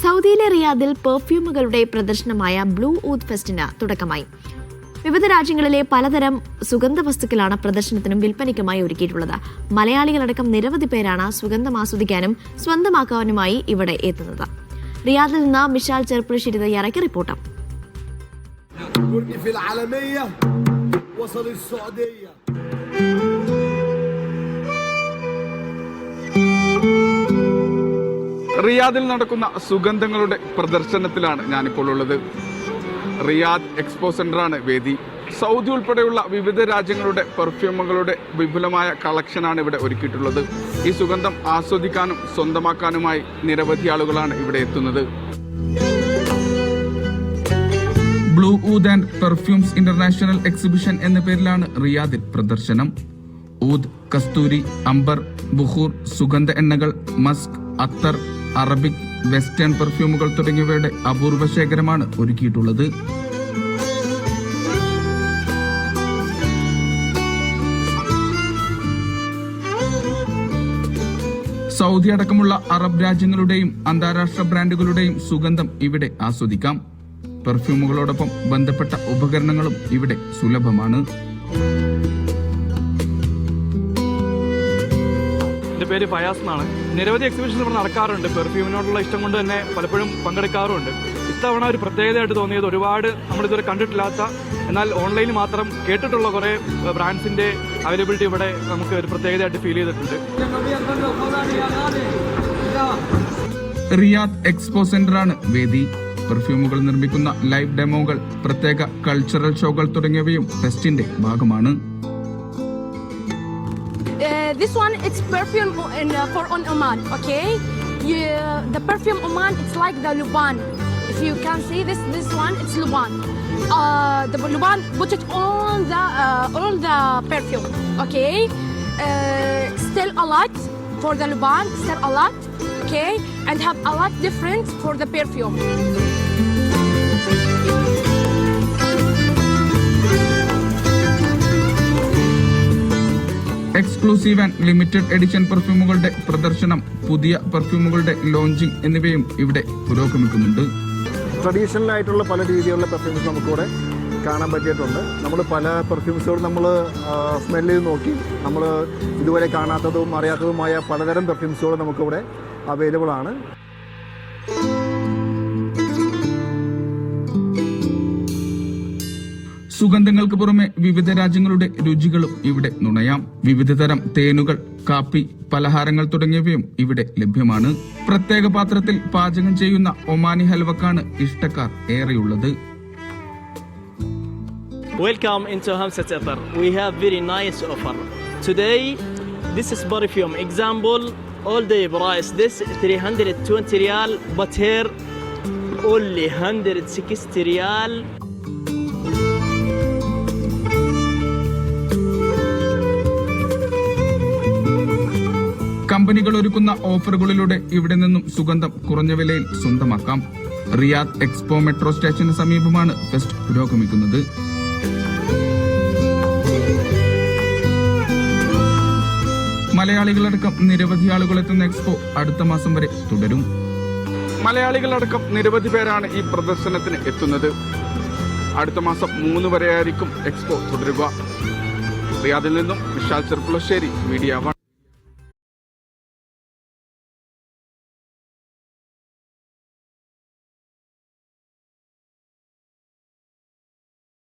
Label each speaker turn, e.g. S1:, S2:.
S1: സൗദിയിലെ റിയാദിൽ പെർഫ്യൂമുകളുടെ പ്രദർശനമായ ബ്ലൂ ഊദ് ഫെസ്റ്റിന് തുടക്കമായി. വിവിധ രാജ്യങ്ങളിലെ പലതരം സുഗന്ധ വസ്തുക്കളാണ് പ്രദർശനത്തിനും വിൽപ്പനയ്ക്കുമായി ഒരുക്കിയിട്ടുള്ളത്. മലയാളികളടക്കം നിരവധി പേരാണ് സുഗന്ധം ആസ്വദിക്കാനും സ്വന്തമാക്കാനുമായി ഇവിടെ എത്തുന്നത്. റിയാദിൽ നിന്ന് മിഷാൽ ചെറുപ്പുളശ്ശേരി തയ്യാറാക്കിയ റിപ്പോർട്ട്.
S2: റിയാദിൽ നടക്കുന്ന സുഗന്ധങ്ങളുടെ പ്രദർശനത്തിലാണ് ഞാനിപ്പോൾ ഉള്ളത്. റിയാദ് എക്സ്പോ സെന്ററാണ് വേദി. സൗദി ഉൾപ്പെടെയുള്ള വിവിധ രാജ്യങ്ങളുടെ പെർഫ്യൂമുകളുടെ വിപുലമായ കളക്ഷനാണ് ഇവിടെ ഒരുക്കിയിട്ടുള്ളത്. ഈ സുഗന്ധം ആസ്വദിക്കാനും സ്വന്തമാക്കാനുമായി നിരവധി ആളുകളാണ് ഇവിടെ എത്തുന്നത്. Blue oud and perfumes international exhibition എന്ന പേരിലാണ് റിയാദിൽ പ്രദർശനം. ഊദ്, കസ്തൂരി, അംബർ, ബുഖൂർ, സുഗന്ധ എണ്ണകൾ, മസ്ക്, അത്തർ, അറബിക്, വെസ്റ്റേൺ പെർഫ്യൂമുകൾ തുടങ്ങിയവയുടെ അപൂർവ ശേഖരമാണ് ഒരുക്കിയിട്ടുള്ളത്. സൗദി അടക്കമുള്ള അറബ് രാജ്യങ്ങളുടെയും അന്താരാഷ്ട്ര ബ്രാൻഡുകളുടെയും സുഗന്ധം ഇവിടെ ആസ്വദിക്കാം. പെർഫ്യൂമുകളോടൊപ്പം ബന്ധപ്പെട്ട ഉപകരണങ്ങളും ഇവിടെ സുലഭമാണ്.
S3: എൻ്റെ പേര് ഫയാസ് എന്നാണ്. നിരവധി എക്സിബിഷൻസ് ഇവിടെ നടക്കാറുണ്ട്. പെർഫ്യൂമിനോടുള്ള ഇഷ്ടം കൊണ്ട് തന്നെ പലപ്പോഴും പങ്കെടുക്കാറുണ്ട്. ഇത്തവണ ഒരു പ്രത്യേകതയായിട്ട് തോന്നിയത് ഒരുപാട് നമ്മളിതുവരെ കണ്ടിട്ടില്ലാത്ത, എന്നാൽ ഓൺലൈനിൽ മാത്രം കേട്ടിട്ടുള്ള കുറേ ബ്രാൻഡ്സിൻ്റെ അവൈലബിലിറ്റി ഇവിടെ നമുക്ക് ഒരു പ്രത്യേകതയായിട്ട് ഫീൽ ചെയ്തിട്ടുണ്ട്.
S2: റിയാദ് എക്സ്പോ സെന്ററാണ് വേദി. പെർഫ്യൂമുകൾ നിർമ്മിക്കുന്ന ലൈവ് ഡെമോകൾ, പ്രത്യേക കൾച്ചറൽ ഷോകൾ തുടങ്ങിയവയും ഫെസ്റ്റിന്റെ ഭാഗമാണ്.
S4: This one, it's perfume for Oman, okay? The perfume Oman, it's like the Luban. If you can see this one, it's Luban. The Luban put it on the perfume, okay? Still a lot for the Luban, still a lot, okay? And have a lot different for the perfume.
S2: Exclusive and limited edition പെർഫ്യൂമുകളുടെ പ്രദർശനം, പുതിയ പെർഫ്യൂമുകളുടെ launching എന്നിവയും ഇവിടെ പുരോഗമിക്കുന്നുണ്ട്.
S5: Traditional ആയിട്ടുള്ള പല രീതിയിലുള്ള perfumes നമുക്കിവിടെ കാണാൻ പറ്റിയിട്ടുണ്ട്. നമ്മൾ പല പെർഫ്യൂംസുകൾ നമ്മൾ സ്മെല്ല് ചെയ്ത് നോക്കി. നമ്മൾ ഇതുവരെ കാണാത്തതും അറിയാത്തതുമായ പലതരം പെർഫ്യൂംസുകൾ നമുക്കിവിടെ അവൈലബിൾ ആണ്.
S2: സുഗന്ധങ്ങൾക്ക് പുറമെ വിവിധ രാജ്യങ്ങളുടെ രുചികളും ഇവിടെ നുണയാം. വിവിധ തരം തേനുകൾ, കാപ്പി, പലഹാരങ്ങൾ തുടങ്ങിയവയും ഇവിടെ ലഭ്യമാണ്. പ്രത്യേക പാത്രത്തിൽ പാചകം ചെയ്യുന്ന Omani ഹൽവക്കാണ് ഇഷ്ടക്കാർ ഏറെയുള്ളത്.
S6: Welcome into Hamsat Atar. We have very nice offer. Today, this is perfume. Example, all day price. This 320 riyal, but here only 160 riyal.
S2: കമ്പനികൾ ഒരുക്കുന്ന ഓഫറുകളിലൂടെ ഇവിടെ നിന്നും സുഗന്ധം കുറഞ്ഞ വിലയിൽ സ്വന്തമാക്കാം. റിയാദ് എക്സ്പോ മെട്രോ സ്റ്റേഷന് സമീപമാണ് ഫെസ്റ്റ് പുരോഗമിക്കുന്നത്. മലയാളികളടക്കം നിരവധി ആളുകൾ എത്തുന്ന എക്സ്പോ അടുത്ത മാസം വരെ തുടരും. മലയാളികളടക്കം നിരവധി പേരാണ് ഈ പ്രദർശനത്തിന് എത്തുന്നത്. അടുത്ത മാസം 3 വരെയായിരിക്കും എക്സ്പോ തുടരുക. റിയാദിൽ നിന്നും മിഷാൽ ചെറുപ്പുളശ്ശേരി, മീഡിയ 1.